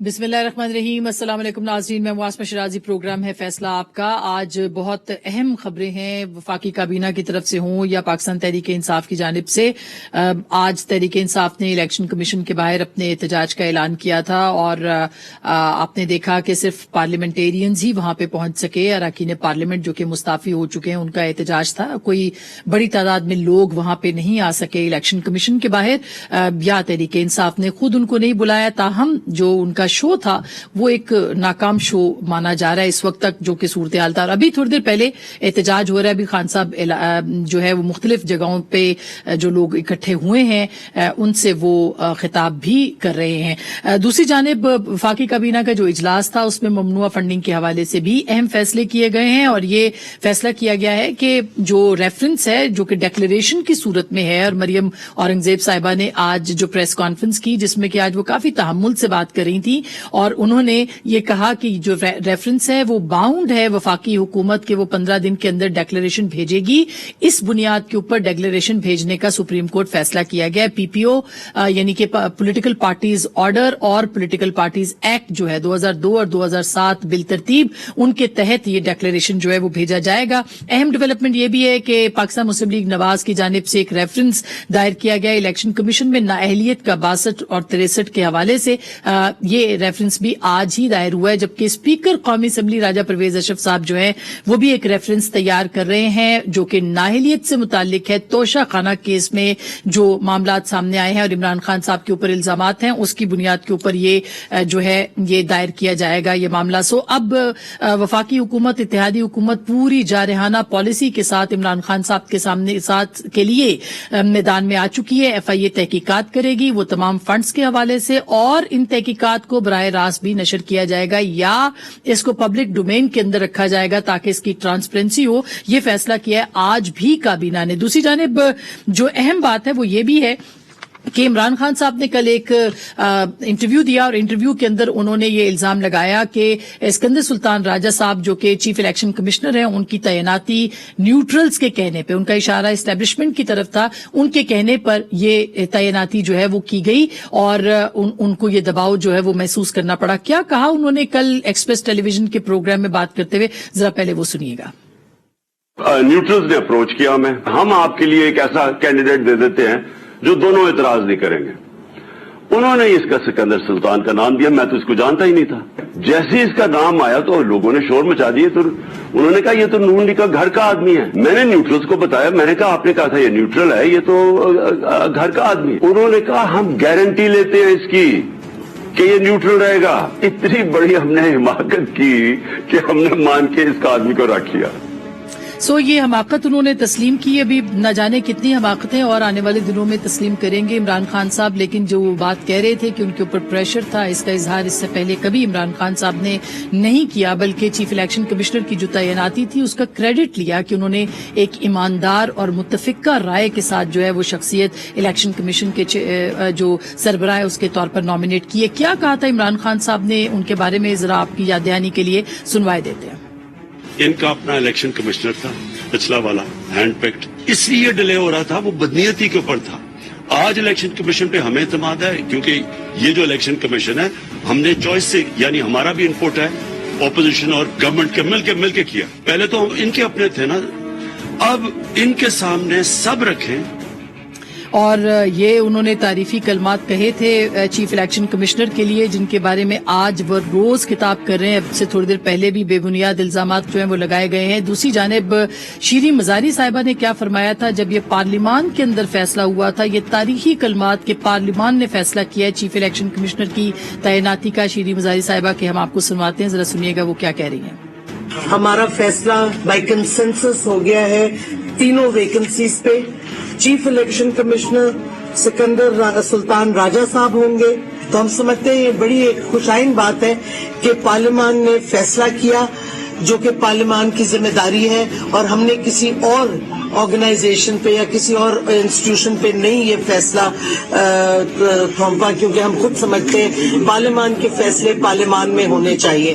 بسم اللہ الرحمن الرحیم. السلام علیکم ناظرین, میں معاصمہ شرازی, پروگرام ہے فیصلہ آپ کا. آج بہت اہم خبریں ہیں, وفاقی کابینہ کی طرف سے ہوں یا پاکستان تحریک انصاف کی جانب سے. آج تحریک انصاف نے الیکشن کمیشن کے باہر اپنے احتجاج کا اعلان کیا تھا, اور آپ نے دیکھا کہ صرف پارلیمنٹیرینز ہی وہاں پہ پہنچ سکے. اراکین پارلیمنٹ جو کہ مستعفی ہو چکے ہیں ان کا احتجاج تھا, کوئی بڑی تعداد میں لوگ وہاں پہ نہیں آ سکے الیکشن کمیشن کے باہر, یا تحریک انصاف نے خود ان کو نہیں بلایا. تاہم جو ان کا شو تھا وہ ایک ناکام شو مانا جا رہا ہے اس وقت تک, جو کہ صورتحال تھا. اور ابھی تھوڑی دیر پہلے احتجاج ہو رہا ہے. ابھی خان صاحب جو ہے وہ مختلف جگہوں پہ جو لوگ اکٹھے ہوئے ہیں ان سے وہ خطاب بھی کر رہے ہیں. دوسری جانب وفاقی کابینہ کا جو اجلاس تھا اس میں ممنوعہ فنڈنگ کے حوالے سے بھی اہم فیصلے کیے گئے ہیں, اور یہ فیصلہ کیا گیا ہے کہ جو ریفرنس ہے جو کہ ڈیکلریشن کی صورت میں ہے, اور مریم اورنگزیب صاحبہ نے آج جو پریس کانفرنس کی جس میں کہ آج وہ کافی تحمل سے بات کر رہی تھی, اور انہوں نے یہ کہا کہ جو ریفرنس ہے وہ باؤنڈ ہے وفاقی حکومت کے, وہ 15 دن کے اندر ڈیکلریشن بھیجے گی. اس بنیاد کے اوپر ڈیکلریشن بھیجنے کا سپریم کورٹ فیصلہ کیا گیا. پی پی او یعنی کہ پولیٹیکل پارٹیز آرڈر اور پولیٹیکل پارٹیز ایکٹ جو ہے 2002 اور 2007 بالترتیب, ان کے تحت یہ ڈیکلریشن جو ہے وہ بھیجا جائے گا. اہم ڈیولپمنٹ یہ بھی ہے کہ پاکستان مسلم لیگ نواز کی جانب سے ایک ریفرنس دائر کیا گیا الیکشن کمیشن میں نااہلیت کا 62 اور 63 کے حوالے سے. یہ ریفرنس بھی آج ہی دائر ہوا ہے, جبکہ اسپیکر قومی اسمبلی راجہ پرویز اشرف صاحب جو ہیں وہ بھی ایک ریفرنس تیار کر رہے ہیں جو کہ نااہلیت سے متعلق ہے. توشہ خانہ کیس میں جو معاملات سامنے آئے ہیں اور عمران خان صاحب کے اوپر الزامات ہیں, اس کی بنیاد کے اوپر یہ جو ہے یہ دائر کیا جائے گا یہ معاملہ. سو اب وفاقی حکومت, اتحادی حکومت پوری جارحانہ پالیسی کے ساتھ عمران خان صاحب کے سامنے ساتھ کے لیے میدان میں آ چکی ہے. ایف آئی اے تحقیقات کرے گی وہ تمام فنڈز کے حوالے سے, اور ان تحقیقات کو براہ راست بھی نشر کیا جائے گا یا اس کو پبلک ڈومین کے اندر رکھا جائے گا تاکہ اس کی ٹرانسپیرنسی ہو. یہ فیصلہ کیا ہے آج بھی کابینہ نے. دوسری جانب جو اہم بات ہے وہ یہ بھی ہے کہ عمران خان صاحب نے کل ایک انٹرویو دیا, اور انٹرویو کے اندر انہوں نے یہ الزام لگایا کہ اسکندر سلطان راجہ صاحب جو کہ چیف الیکشن کمشنر ہیں ان کی تعیناتی نیوٹرلز کے کہنے پہ, ان کا اشارہ اسٹیبلشمنٹ کی طرف تھا, ان کے کہنے پر یہ تعیناتی جو ہے وہ کی گئی, اور ان کو یہ دباؤ جو ہے وہ محسوس کرنا پڑا. کیا کہا انہوں نے کل ایکسپریس ٹیلی ویژن کے پروگرام میں بات کرتے ہوئے, ذرا پہلے وہ سنیے گا. نیوٹرلز نے اپروچ کیا ہمیں, ہم آپ کے لیے ایک ایسا کینڈیڈیٹ دے دیتے ہیں جو دونوں اعتراض نہیں کریں گے. انہوں نے اس کا سکندر سلطان کا نام دیا, میں تو اس کو جانتا ہی نہیں تھا. جیسے اس کا نام آیا تو لوگوں نے شور مچا دیے, تو انہوں نے کہا یہ تو نون لیگ کا گھر کا آدمی ہے. میں نے نیوٹرلز کو بتایا, میں نے کہا آپ نے کہا تھا یہ نیوٹرل ہے, یہ تو گھر کا آدمی ہے. انہوں نے کہا ہم گارنٹی لیتے ہیں اس کی کہ یہ نیوٹرل رہے گا. اتنی بڑی ہم نے حماقت کی کہ ہم نے مان کے اس کا آدمی کو رکھ لیا. سو یہ حماقت انہوں نے تسلیم کی. ابھی نہ جانے کتنی حماقتیں اور آنے والے دنوں میں تسلیم کریں گے عمران خان صاحب, لیکن جو وہ بات کہہ رہے تھے کہ ان کے اوپر پریشر تھا, اس کا اظہار اس سے پہلے کبھی عمران خان صاحب نے نہیں کیا, بلکہ چیف الیکشن کمشنر کی جو تعیناتی تھی اس کا کریڈٹ لیا کہ انہوں نے ایک ایماندار اور متفقہ رائے کے ساتھ جو ہے وہ شخصیت الیکشن کمیشن کے جو سربراہ ہے اس کے طور پر نامینیٹ کی ہے. کیا کہا تھا عمران خان صاحب نے ان کے بارے میں, ذرا آپ کی یاد دہانی کے لیے سنوائے دیتے ہیں. ان کا اپنا الیکشن کمشنر تھا پچھلا والا, ہینڈ پیکڈ, اس لیے ڈیلے ہو رہا تھا, وہ بدنیتی کے اوپر تھا. آج الیکشن کمیشن پہ ہمیں اعتماد ہے کیونکہ یہ جو الیکشن کمیشن ہے ہم نے چوائس سے, یعنی ہمارا بھی انپوٹ ہے, اپوزیشن اور گورنمنٹ کے مل کے کیا. پہلے تو ان کے اپنے تھے نا, اب ان کے سامنے سب رکھیں. اور یہ انہوں نے تعریفی کلمات کہے تھے چیف الیکشن کمشنر کے لیے, جن کے بارے میں آج وہ روز خطاب کر رہے ہیں. اب سے تھوڑی دیر پہلے بھی بے بنیاد الزامات جو ہیں وہ لگائے گئے ہیں. دوسری جانب شیریں مزاری صاحبہ نے کیا فرمایا تھا جب یہ پارلیمان کے اندر فیصلہ ہوا تھا, یہ تاریخی کلمات کہ پارلیمان نے فیصلہ کیا ہے چیف الیکشن کمشنر کی تعیناتی کا. شیریں مزاری صاحبہ کے ہم آپ کو سنواتے ہیں, ذرا سنیے گا وہ کیا کہہ رہی ہیں. ہمارا فیصلہ بائی کنسنسس ہو گیا ہے تینوں ویکنسیز پہ. چیف الیکشن کمشنر سکندر سلطان راجہ صاحب ہوں گے. تو ہم سمجھتے ہیں یہ بڑی ایک خوشائن بات ہے کہ پارلیمان نے فیصلہ کیا جو کہ پارلیمان کی ذمہ داری ہے, اور ہم نے کسی اور آرگنائزیشن پہ یا کسی اور انسٹیٹیوشن پہ نہیں یہ فیصلہ تھوپا, کیونکہ ہم خود سمجھتے ہیں پارلیمان کے فیصلے پارلیمان میں ہونے چاہیے.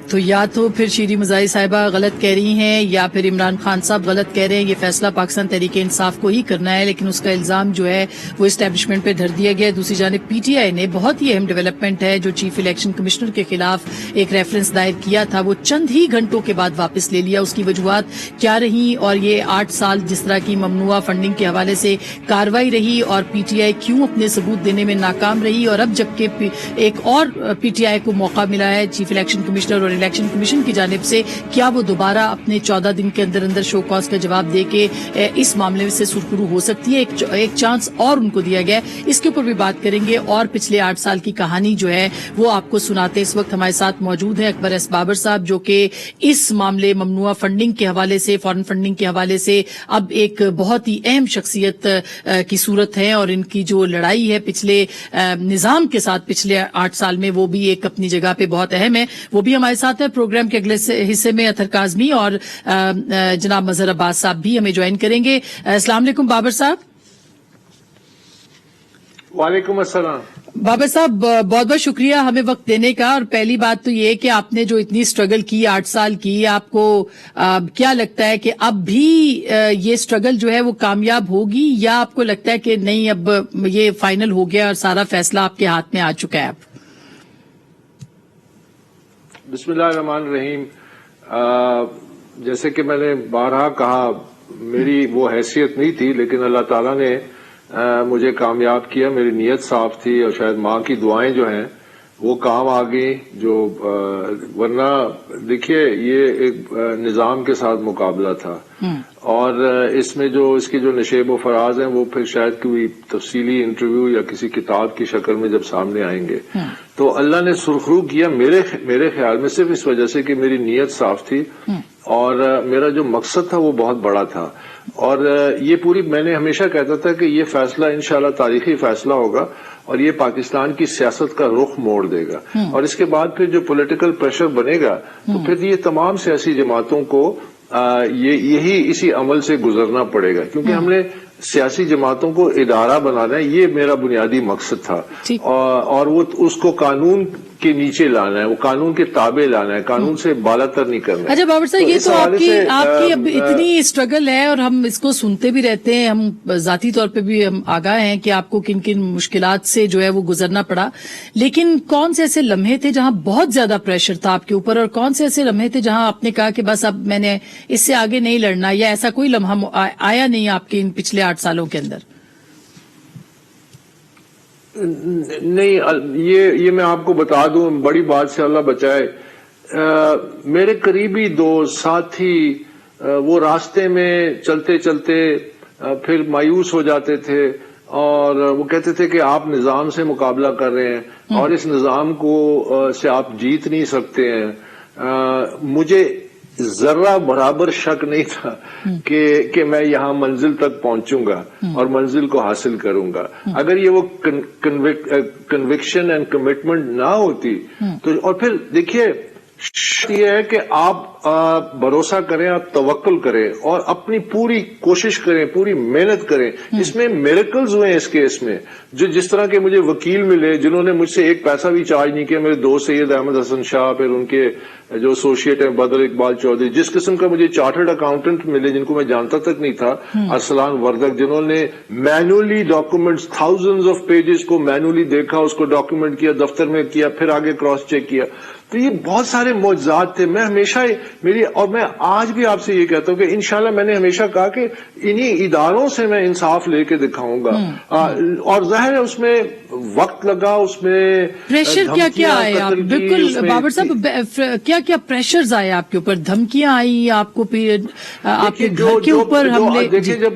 تو یا تو پھر شیری مزاحی صاحبہ غلط کہہ رہی ہیں یا پھر عمران خان صاحب غلط کہہ رہے ہیں. یہ فیصلہ پاکستان تحریک انصاف کو ہی کرنا ہے، لیکن اس کا الزام جو ہے وہ اسٹیبلشمنٹ پہ دھر دیا گیا. دوسری جانب پی ٹی آئی نے بہت ہی اہم ڈیولپمنٹ ہے جو چیف الیکشن کمشنر کے خلاف ایک ریفرنس دائر کیا تھا، وہ چند ہی گھنٹوں کے بعد واپس لے لیا. اس کی وجوہات کیا رہی اور یہ 8 سال جس طرح کی ممنوعہ فنڈنگ کے حوالے سے کاروائی رہی اور پی ٹی آئی کیوں اپنے ثبوت دینے میں ناکام رہی، اور اب جبکہ ایک اور پی ٹی آئی کو موقع ملا ہے چیف الیکشن کمشنر اور الیکشن کمیشن کی جانب سے، کیا وہ دوبارہ اپنے 14 دن کے اندر اندر شو کاز کا جواب دے کے اس معاملے سے سرخرو ہو سکتی ہے؟ ایک چانس اور ان کو دیا گیا ہے، اس کے اوپر بھی بات کریں گے اور پچھلے 8 سال کی کہانی جو ہے وہ آپ کو سناتے. اس وقت ہمارے ساتھ موجود ہیں اکبر ایس بابر صاحب جو کہ اس معاملے ممنوعہ فنڈنگ کے حوالے سے، فارن فنڈنگ کے حوالے سے اب ایک بہت ہی اہم شخصیت کی صورت ہے، اور ان کی جو لڑائی ہے پچھلے نظام کے ساتھ پچھلے 8 سال میں وہ بھی ایک اپنی جگہ پہ بہت اہم ہے. وہ بھی ہمارے ساتھ ہے. پروگرام کے اگلے حصے میں اطہر کاظمی اور جناب مظہر عباس صاحب بھی ہمیں جوائن کریں گے. السلام علیکم بابر صاحب. وعلیکم السلام. بابر صاحب بہت بہت شکریہ ہمیں وقت دینے کا. اور پہلی بات تو یہ کہ آپ نے جو اتنی سٹرگل کی 8 سال کی، آپ کو کیا لگتا ہے کہ اب بھی یہ سٹرگل جو ہے وہ کامیاب ہوگی، یا آپ کو لگتا ہے کہ نہیں اب یہ فائنل ہو گیا اور سارا فیصلہ آپ کے ہاتھ میں آ چکا ہے اب؟ بسم اللہ الرحمن الرحیم. جیسے کہ میں نے بارہا کہا، میری وہ حیثیت نہیں تھی، لیکن اللہ تعالیٰ نے مجھے کامیاب کیا. میری نیت صاف تھی اور شاید ماں کی دعائیں جو ہیں وہ کام آ گئی. جو ورنہ دیکھیے یہ ایک نظام کے ساتھ مقابلہ تھا، اور اس میں جو اس کے جو نشیب و فراز ہیں وہ پھر شاید کوئی تفصیلی انٹرویو یا کسی کتاب کی شکل میں جب سامنے آئیں گے تو اللہ نے سرخرو کیا میرے خیال میں صرف اس وجہ سے کہ میری نیت صاف تھی اور میرا جو مقصد تھا وہ بہت بڑا تھا. اور یہ پوری میں نے ہمیشہ کہتا تھا کہ یہ فیصلہ انشاءاللہ تاریخی فیصلہ ہوگا اور یہ پاکستان کی سیاست کا رخ موڑ دے گا. اور اس کے بعد پھر جو پولیٹیکل پریشر بنے گا تو پھر یہ تمام سیاسی جماعتوں کو اسی عمل سے گزرنا پڑے گا، کیونکہ ہم نے سیاسی جماعتوں کو ادارہ بنانا ہے. یہ میرا بنیادی مقصد تھا. اور وہ اس کو قانون کے نیچے لانا ہے، وہ قانون کے تابع لانا ہے، قانون سے بالا تر نہیں کرنا. اچھا بابر صاحب، یہ تو آپ کی اب اتنی اسٹرگل ہے اور ہم اس کو سنتے بھی رہتے ہیں، ہم ذاتی طور پہ بھی ہم آگاہ ہیں کہ آپ کو کن کن مشکلات سے جو ہے وہ گزرنا پڑا، لیکن کون سے ایسے لمحے تھے جہاں بہت زیادہ پریشر تھا آپ کے اوپر، اور کون سے ایسے لمحے تھے جہاں آپ نے کہا کہ بس اب میں نے اس سے آگے نہیں لڑنا، یا ایسا کوئی لمحہ آیا نہیں آپ کے ان پچھلے 8 سالوں کے اندر؟ نہیں، یہ میں آپ کو بتا دوں، بڑی بات سے اللہ بچائے. میرے قریبی دوست ساتھی وہ راستے میں چلتے چلتے پھر مایوس ہو جاتے تھے اور وہ کہتے تھے کہ آپ نظام سے مقابلہ کر رہے ہیں اور اس نظام کو سے آپ جیت نہیں سکتے ہیں. مجھے ذرہ برابر شک نہیں تھا کہ میں یہاں منزل تک پہنچوں گا اور منزل کو حاصل کروں گا. اگر یہ وہ کنوکشن اینڈ کمٹمنٹ نہ ہوتی تو، اور پھر دیکھیے یہ ہے کہ آپ بھروسہ کریں، آپ توکل کریں اور اپنی پوری کوشش کریں، پوری محنت کریں. اس میں میریکلز ہوئے اس کیس میں، جس طرح کے مجھے وکیل ملے جنہوں نے مجھ سے ایک پیسہ بھی چارج نہیں کیا. میرے دوست سید احمد حسن شاہ، پھر ان کے جو ایسوسیٹ ہیں بدر اقبال چودھری، جس قسم کا مجھے چارٹرڈ اکاؤنٹنٹ ملے جن کو میں جانتا تک نہیں تھا، ارسلان وردک، جنہوں نے manually documents thousands of pages کو مینولی دیکھا، اس کو ڈاکومنٹ کیا، دفتر میں کیا، پھر آگے کراس چیک کیا. تو یہ بہت سارے معجزات تھے. میں ہمیشہ اور میں آج بھی آپ سے یہ کہتا ہوں کہ انشاءاللہ میں نے ہمیشہ کہا کہ انہی اداروں سے میں انصاف لے کے دکھاؤں گا. اور ظاہر ہے اس میں وقت لگا، اس میں پریشر کیا آئے آپ؟ بالکل بابر صاحب، کیا پریشرز آئے آپ کے اوپر؟ دھمکیاں آئی آپ کو، آپ کے گھر کے اوپر حملے؟ دیکھیے جب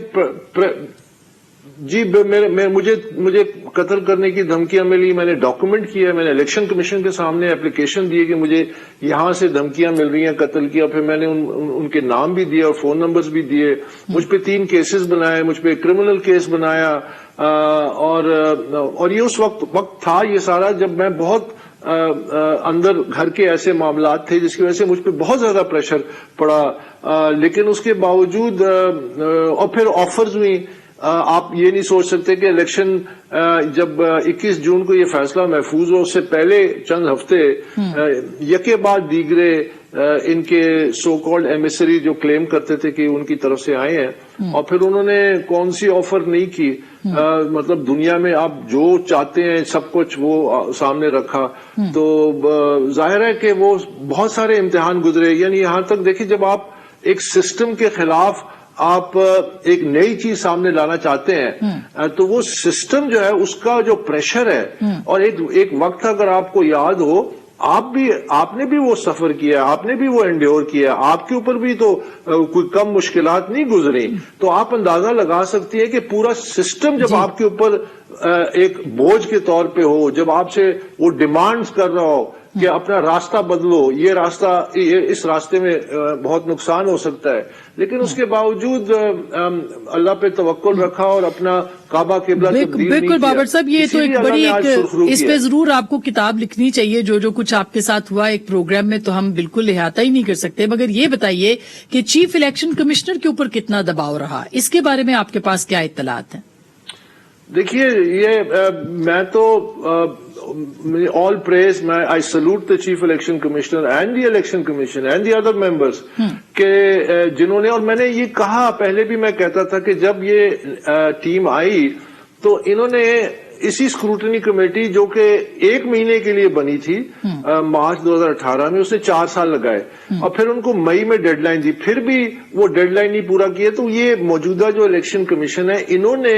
مجھے قتل کرنے کی دھمکیاں ملی، میں نے ڈاکومنٹ کیا، میں نے الیکشن کمیشن کے سامنے اپلیکیشن دی کہ مجھے یہاں سے دھمکیاں مل رہی ہیں قتل کی، اور پھر میں نے ان کے نام بھی دیے اور فون نمبرز بھی دیے. مجھ پہ 3 کیسز بنائے، مجھ پہ کرمنل کیس بنایا. اور یہ اس وقت تھا یہ سارا جب میں بہت اندر گھر کے ایسے معاملات تھے جس کی وجہ سے مجھ پہ بہت زیادہ پریشر پڑا. لیکن اس کے باوجود اور پھر آفرز ہوئی. آپ یہ نہیں سوچ سکتے کہ الیکشن جب 21 جون کو یہ فیصلہ محفوظ ہو، اس سے پہلے چند ہفتے یکے بعد دیگرے ان کے سو کالڈ ایمیسری جو کلیم کرتے تھے کہ ان کی طرف سے آئے ہیں، اور پھر انہوں نے کون سی آفر نہیں کی، مطلب دنیا میں آپ جو چاہتے ہیں سب کچھ وہ سامنے رکھا، تو ظاہر ہے کہ وہ بہت سارے امتحان گزرے. یعنی یہاں تک دیکھیں جب آپ ایک سسٹم کے خلاف آپ ایک نئی چیز سامنے لانا چاہتے ہیں تو وہ سسٹم جو ہے اس کا جو پریشر ہے، اور ایک وقت اگر آپ کو یاد ہو آپ نے بھی وہ سفر کیا، آپ نے بھی وہ انڈیور کیا، آپ کے اوپر بھی تو کوئی کم مشکلات نہیں گزری، تو آپ اندازہ لگا سکتی ہیں کہ پورا سسٹم جب آپ کے اوپر ایک بوجھ کے طور پہ ہو، جب آپ سے وہ ڈیمانڈز کر رہا ہو کہ اپنا راستہ بدلو، یہ راستہ اس راستے میں بہت نقصان ہو سکتا ہے، لیکن اس کے باوجود اللہ پہ توکل رکھا اور اپنا کعبہ قبلہ تبدیل نہیں کیا. بالکل بابر صاحب، یہ تو ایک بڑی اس پہ ضرور آپ کو کتاب لکھنی چاہیے. جو کچھ آپ کے ساتھ ہوا ایک پروگرام میں تو ہم بالکل احاطہ ہی نہیں کر سکتے. مگر یہ بتائیے کہ چیف الیکشن کمشنر کے اوپر کتنا دباؤ رہا، اس کے بارے میں آپ کے پاس کیا اطلاعات ہیں؟ دیکھیے یہ میں تو all praise, I salute the Chief Election Commissioner and the Election Commission and the other members کہ جنہوں نے، اور میں نے یہ کہا پہلے بھی، میں کہتا تھا کہ جب یہ ٹیم آئی تو انہوں نے اسی اسکروٹنی کمیٹی جو کہ 1 مہینے کے لیے بنی تھی مارچ 2018 میں، اس نے 4 سال لگائے، اور پھر ان کو مئی میں ڈیڈ لائن دی، پھر بھی وہ ڈیڈ لائن نہیں پورا کیا. تو یہ موجودہ جو الیکشن کمیشن ہے انہوں نے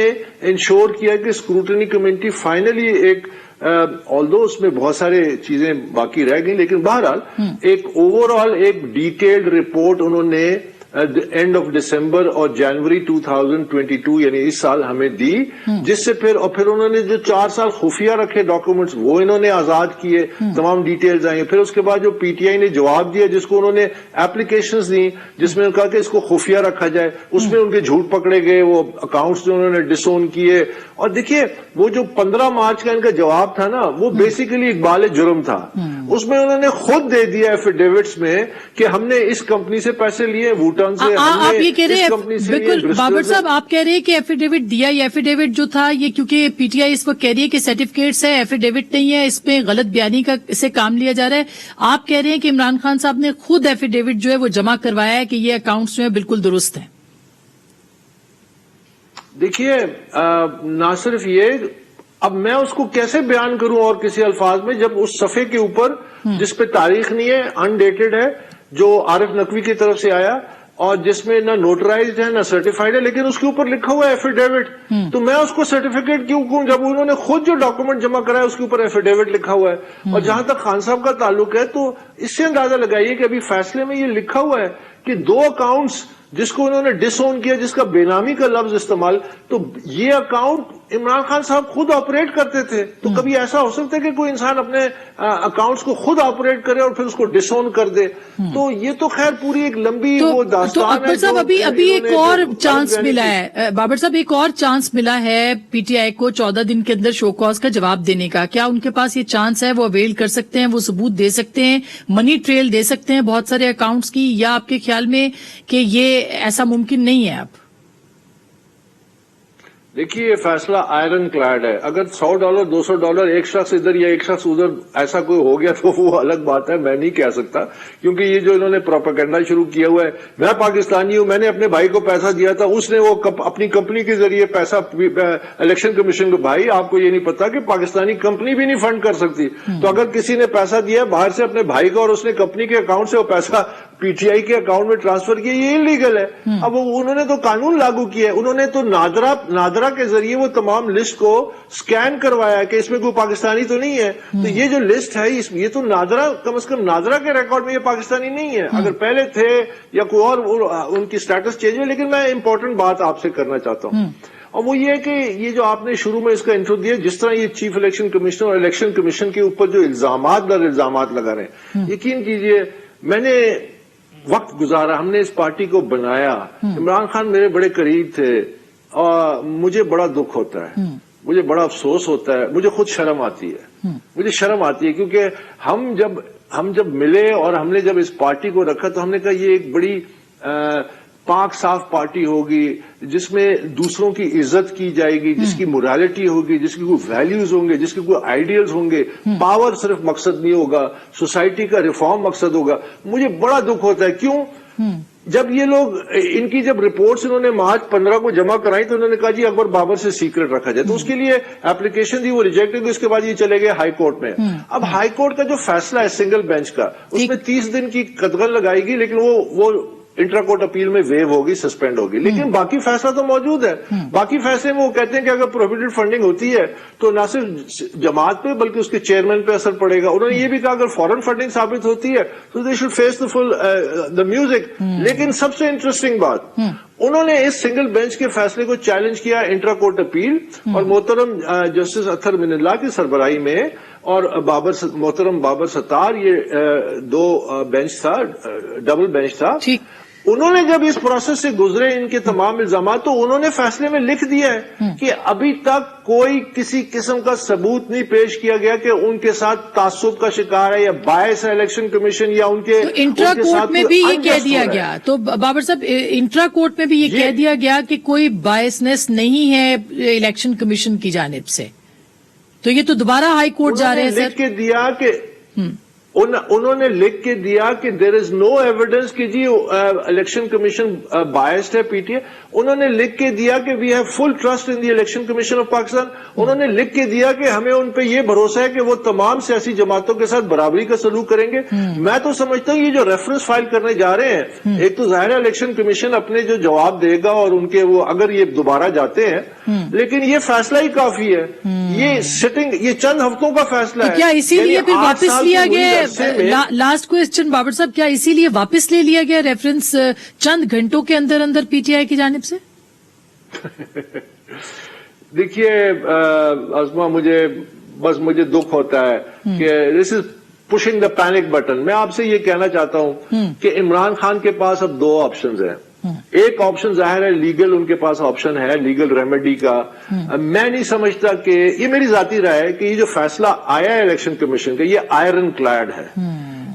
انشور کیا کہ اسکروٹنی کمیٹی فائنلی ایک آلدو اس میں بہت سارے چیزیں باقی رہ گئی، لیکن بہرحال ایک اوور آل ایک ڈیٹیلڈ رپورٹ انہوں نے اینڈ آف دسمبر اور جنوری 2022 یعنی اس سال ہمیں دی، جس سے پھر انہوں نے جو 4 سال خفیہ رکھے ڈاکومنٹس وہ انہوں نے آزاد کیے، تمام ڈیٹیلز آئیں. پھر اس کے بعد جو پی ٹی آئی نے جواب دیا، جس کو انہوں نے اپلیکیشنز دی جس میں کہا کہ اس کو خفیہ رکھا جائے، اس میں ان کے جھوٹ پکڑے گئے، وہ اکاؤنٹس جو انہوں نے ڈس اون کیے. اور دیکھیے وہ جو 15 مارچ کا ان کا جواب تھا نا، وہ بیسیکلی اقبال جرم تھا. اس میں انہوں نے خود دے دیا ایفیڈیوٹس میں کہ ہم نے اس کمپنی سے پیسے لیے، ووٹن سے. آپ یہ کہہ رہے ہیں بالکل بابر صاحب، آپ کہہ رہے ہیں کہ ایفیڈیوٹ دیا، یہ ایفیڈیوٹ جو تھا یہ کیونکہ پی ٹی آئی اس وقت کہہ رہی ہے کہ سرٹیفکیٹس ہے، ایفیڈیوٹ نہیں ہے، اس پہ غلط بیانی کا سے کام لیا جا رہا ہے. آپ کہہ رہے ہیں کہ عمران خان صاحب نے خود ایفیڈیوٹ جو ہے وہ جمع کروایا ہے کہ یہ اکاؤنٹس جو ہیں بالکل درست ہیں. دیکھیے نہ صرف یہ، اب میں اس کو کیسے بیان کروں اور کسی الفاظ میں، جب اس صفحے کے اوپر جس پہ تاریخ نہیں ہے، انڈیٹڈ ہے، جو عارف نقوی کی طرف سے آیا، اور جس میں نہ نوٹرائزڈ ہے نہ سرٹیفائڈ ہے، لیکن اس کے اوپر لکھا ہوا ہے ایفیڈیوٹ، تو میں اس کو سرٹیفکیٹ کیوں کہوں جب انہوں نے خود جو ڈاکومنٹ جمع کرا ہے اس کے اوپر ایفیڈیوٹ لکھا ہوا ہے. اور جہاں تک خان صاحب کا تعلق ہے تو اس سے اندازہ لگائیے کہ ابھی فیصلے میں یہ لکھا ہوا ہے کہ 2 اکاؤنٹس جس کو انہوں نے ڈس اون کیا، جس کا بے نامی کا لفظ استعمال، تو یہ اکاؤنٹ عمران خان صاحب خود آپریٹ کرتے تھے. تو کبھی ایسا ہو سکتا ہے کہ کوئی انسان اپنے اکاؤنٹس کو خود آپریٹ کرے اور پھر اس کو ڈس اون کر دے؟ تو یہ تو خیر پوری ایک لمبی وہ داستان ہے. تو اکبر صاحب ابھی ایک اور چانس ملا ہے، بابر صاحب ایک اور چانس ملا ہے پی ٹی آئی کو 14 دن کے اندر شو کاز کا جواب دینے کا. کیا ان کے پاس یہ چانس ہے؟ وہ اویل کر سکتے ہیں، وہ ثبوت دے سکتے ہیں، منی ٹریل دے سکتے ہیں بہت سارے اکاؤنٹس کی، یا آپ کے خیال میں کہ یہ ایسا ممکن نہیں ہے؟ اب دیکھیے یہ فیصلہ آئرن کلیڈ ہے. اگر $100 $200 ایک شخص ادھر یا ایک شخص ادھر ایسا کوئی ہو گیا تو وہ الگ بات ہے، میں نہیں کہہ سکتا، کیونکہ یہ جو انہوں نے پروپیگنڈا شروع کیا ہوا ہے، میں پاکستانی ہوں، میں نے اپنے بھائی کو پیسہ دیا تھا، اس نے وہ اپنی کمپنی کے ذریعے پیسہ الیکشن کمیشن کو. بھائی آپ کو یہ نہیں پتا کہ پاکستانی کمپنی بھی نہیں فنڈ کر سکتی. تو اگر کسی نے پیسہ دیا باہر سے اپنے بھائی کا اور اس نے کمپنی کے اکاؤنٹ سے وہ پیسہ پی ٹی آئی کے اکاؤنٹ میں ٹرانسفر کیا، یہ انلیگل ہے. اب انہوں نے تو قانون لاگو کیا ہے، انہوں نے تو نادرا کے ذریعے وہ تمام لسٹ کو سکین کروایا کہ اس میں کوئی پاکستانی تو نہیں ہے. تو یہ جو لسٹ ہے یہ تو نادرا، کم از کم نادرا کے ریکارڈ میں یہ پاکستانی نہیں ہے. اگر پہلے تھے یا کوئی اور ان کی سٹیٹس چینج ہوئی. لیکن میں امپورٹنٹ بات آپ سے کرنا چاہتا ہوں، اور وہ یہ ہے کہ یہ جو آپ نے شروع میں اس کا انٹرو دیا، جس طرح یہ چیف الیکشن کمشنر اور الیکشن کمیشن کے اوپر جو الزامات در الزامات لگا رہے ہیں، یقین کیجئے میں نے وقت گزارا، ہم نے اس پارٹی کو بنایا، عمران خان میرے بڑے قریب تھے، اور مجھے بڑا دکھ ہوتا ہے، مجھے بڑا افسوس ہوتا ہے، مجھے خود شرم آتی ہے، مجھے شرم آتی ہے، کیونکہ ہم جب ملے اور ہم نے جب اس پارٹی کو رکھا تو ہم نے کہا یہ ایک بڑی پاک صاف پارٹی ہوگی جس میں دوسروں کی عزت کی جائے گی, جس کی مورالٹی ہوگی, جس کی کوئی ویلیوز ہوں گے, جس کے کوئی آئیڈیلز ہوں گے. پاور صرف مقصد نہیں ہوگا, سوسائٹی کا ریفارم مقصد ہوگا. مجھے بڑا دکھ ہوتا ہے. کیوں؟ جب یہ لوگ ان کی جب رپورٹس انہوں نے مارچ 15 کو جمع کرائی تو انہوں نے کہا جی اکبر بابر سے سیکرٹ رکھا جائے, تو اس کے لیے اپلیکیشن دی, وہ ریجیکٹ ہوئی. اس کے بعد یہ چلے گئے ہائی کورٹ میں. اب ہائی کورٹ کا جو فیصلہ ہے سنگل بینچ کا, اس میں 30 دن کی قدغن لگائے گی, لیکن وہ انٹرا کورٹ اپیل میں ویو ہوگی, سسپینڈ ہوگی. لیکن باقی فیصلہ تو موجود ہے. باقی فیصلے میں وہ کہتے ہیں کہ اگر پروہیبٹڈ فنڈنگ ہوتی ہے تو نہ صرف جماعت پہ بلکہ اس کے چیئرمین پہ اثر پڑے گا. انہوں نے یہ بھی کہا اگر فورن فنڈنگ ثابت ہوتی ہے تو they should face the music. لیکن سب سے انٹرسٹنگ بات, انہوں نے اس سنگل بینچ کے فیصلے کو چیلنج کیا انٹرا کورٹ اپیل, اور محترم جسٹس اطہر من اللہ کی سربراہی میں اور محترم بابر ستار, یہ دو بینچ تھا, ڈبل بینچ تھا. انہوں نے جب اس پروسیس سے گزرے ان کے تمام الزامات, تو انہوں نے فیصلے میں لکھ دیا ہے کہ ابھی تک کوئی کسی قسم کا ثبوت نہیں پیش کیا گیا کہ ان کے ساتھ تعصب کا شکار ہے یا باعث ہے الیکشن کمیشن یا ان کے انٹرا کورٹ میں بھی یہ کہہ دیا گیا. تو بابر صاحب انٹرا کورٹ میں بھی یہ کہہ دیا گیا کہ کوئی باعثنس نہیں ہے الیکشن کمیشن کی جانب سے. تو یہ تو دوبارہ ہائی کورٹ جا رہے ہیں سر. لکھ کے دیا کہ انہوں نے لکھ کے دیا کہ دیر از نو ایویڈنس کہ جی الیکشن کمیشن بائسڈ ہے پی ٹی اے. انہوں نے لکھ کے دیا کہ we have full trust in the Election Commission of Pakistan. انہوں نے لکھ کے دیا کہ ہمیں ان پہ یہ بھروسہ ہے کہ وہ تمام سیاسی جماعتوں کے ساتھ برابری کا سلوک کریں گے. میں تو سمجھتا ہوں یہ جو ریفرنس فائل کرنے جا رہے ہیں, ایک تو ظاہر ہے الیکشن کمیشن اپنے جو جواب دے گا اور ان کے وہ اگر یہ دوبارہ جاتے ہیں, لیکن یہ فیصلہ ہی کافی ہے. یہ سٹنگ, یہ چند ہفتوں کا فیصلہ ہے. کیا اسی لیے پھر واپس لیا گیا؟ لاسٹ کوسچن بابر صاحب, کیا اسی لیے واپس لے لیا گیا ریفرنس چند گھنٹوں کے اندر اندر پی ٹی آئی کی جانب سے؟ دیکھیے عظما, مجھے دکھ ہوتا ہے کہ this is pushing the panic button. میں آپ سے یہ کہنا چاہتا ہوں کہ عمران خان کے پاس اب دو آپشنز ہیں. ایک آپشن ظاہر ہے لیگل, ان کے پاس آپشن ہے لیگل ریمیڈی کا. میں نہیں سمجھتا کہ, یہ میری ذاتی رائے ہے کہ یہ جو فیصلہ آیا ہے الیکشن کمیشن کا, یہ آئرن کلیڈ ہے.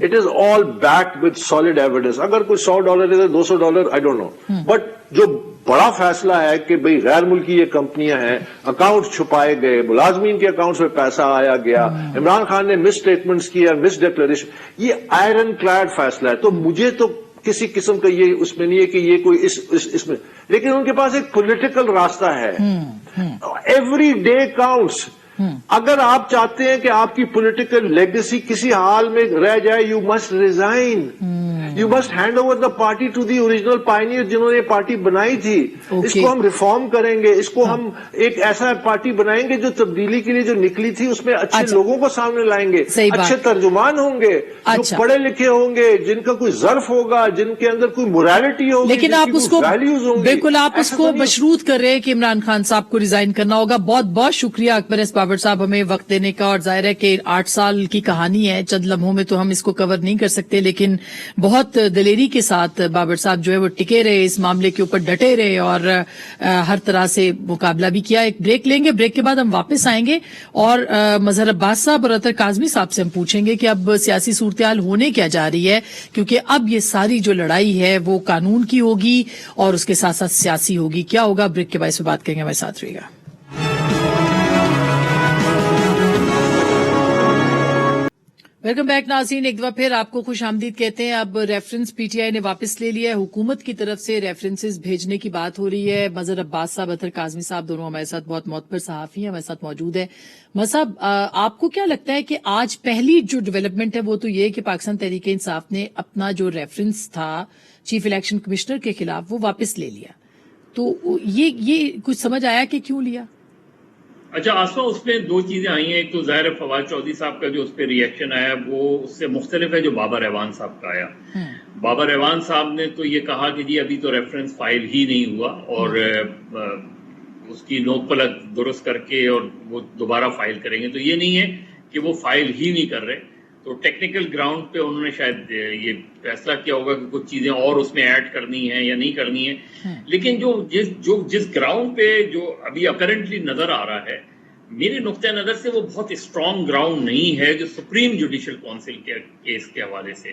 It is all backed with solid evidence. اگر کوئی $100 ہے $200 آئی ڈونٹ نو, بٹ جو بڑا فیصلہ ہے کہ بھئی غیر ملکی یہ کمپنیاں ہیں, اکاؤنٹ چھپائے گئے, ملازمین کے اکاؤنٹس میں پیسہ آیا گیا, عمران خان نے مس اسٹیٹمنٹس کیا, مس ڈیکلریشن, یہ آئرن کلیڈ فیصلہ ہے. تو مجھے تو کسی قسم کا یہ اس میں نہیں ہے کہ یہ کوئی اس میں, لیکن ان کے پاس ایک پولیٹیکل راستہ ہے. Every day counts. اگر آپ چاہتے ہیں کہ آپ کی پولیٹیکل لیگیسی کسی حال میں رہ جائے, you must resign, you must hand over the party to the original pioneer جنہوں نے پارٹی بنائی تھی. اس کو ہم ریفارم کریں گے, اس کو ہم ایک ایسا پارٹی بنائیں گے جو تبدیلی کے لیے جو نکلی تھی اس میں اچھے لوگوں کو سامنے لائیں گے, اچھے ترجمان ہوں گے, جو پڑھے لکھے ہوں گے, جن کا کوئی ظرف ہوگا, جن کے اندر کوئی مورالٹی ہوگی, لیکن آپ اس کو بالکل آپ اس کو مشروط کر رہے ہیں کہ عمران خان صاحب کو ریزائن کرنا ہوگا. بہت بہت شکریہ اکبر ایس بابر صاحب ہمیں وقت دینے کا. اور ظاہر ہے کہ 8 سال کی کہانی ہے, چند لمحوں میں تو ہم اس کو کور نہیں کر سکتے, لیکن بہت دلیری کے ساتھ بابر صاحب جو ہے وہ ٹکے رہے, اس معاملے کے اوپر ڈٹے رہے اور ہر طرح سے مقابلہ بھی کیا. ایک بریک لیں گے, بریک کے بعد ہم واپس آئیں گے اور مظہر عباس صاحب اور اطہر کاظمی صاحب سے ہم پوچھیں گے کہ اب سیاسی صورتحال ہونے کیا جا رہی ہے, کیونکہ اب یہ ساری جو لڑائی ہے وہ قانون کی ہوگی اور اس کے ساتھ ساتھ سیاسی ہوگی. کیا ہوگا, بریک کے بعد اس پہ بات کریں گے, ہمارے ساتھ رہیے گا. ویلکم بیک ناظرین, ایک دفعہ پھر آپ کو خوش آمدید کہتے ہیں. اب ریفرنس پی ٹی آئی نے واپس لے لیا ہے. حکومت کی طرف سے ریفرنسز بھیجنے کی بات ہو رہی ہے. مظہر عباس صاحب, اطہر کاظمی صاحب دونوں ہمارے ساتھ بہت معتبر صحافی ہیں, ہمارے ساتھ موجود ہیں. مظہر صاحب, آپ کو کیا لگتا ہے کہ آج پہلی جو ڈیولپمنٹ ہے وہ تو یہ کہ پاکستان تحریک انصاف نے اپنا جو ریفرنس تھا چیف الیکشن کمشنر کے خلاف وہ واپس لے لیا, تو یہ کچھ سمجھ آیا کہ کیوں لیا؟ اچھا آسما, اس میں دو چیزیں آئی ہیں. ایک تو ظاہر فواد چودھری صاحب کا جو اس پہ ریئیکشن آیا وہ اس سے مختلف ہے جو بابر اعوان صاحب کا آیا. بابر اعوان صاحب نے تو یہ کہا کہ جی ابھی تو ریفرنس فائل ہی نہیں ہوا اور اس کی نوک پلک درست کر کے اور وہ دوبارہ فائل کریں گے. تو یہ نہیں ہے کہ وہ فائل ہی نہیں کر رہے, تو ٹیکنیکل گراؤنڈ پہ انہوں نے شاید یہ فیصلہ کیا ہوگا کہ کچھ چیزیں اور اس میں ایڈ کرنی ہے یا نہیں کرنی ہے. لیکن جس گراؤنڈ پہ جو ابھی اپیرنٹلی نظر آ رہا ہے, میرے نقطۂ نظر سے وہ بہت اسٹرانگ گراؤنڈ نہیں ہے جو سپریم جوڈیشل کونسل کے کیس کے حوالے سے.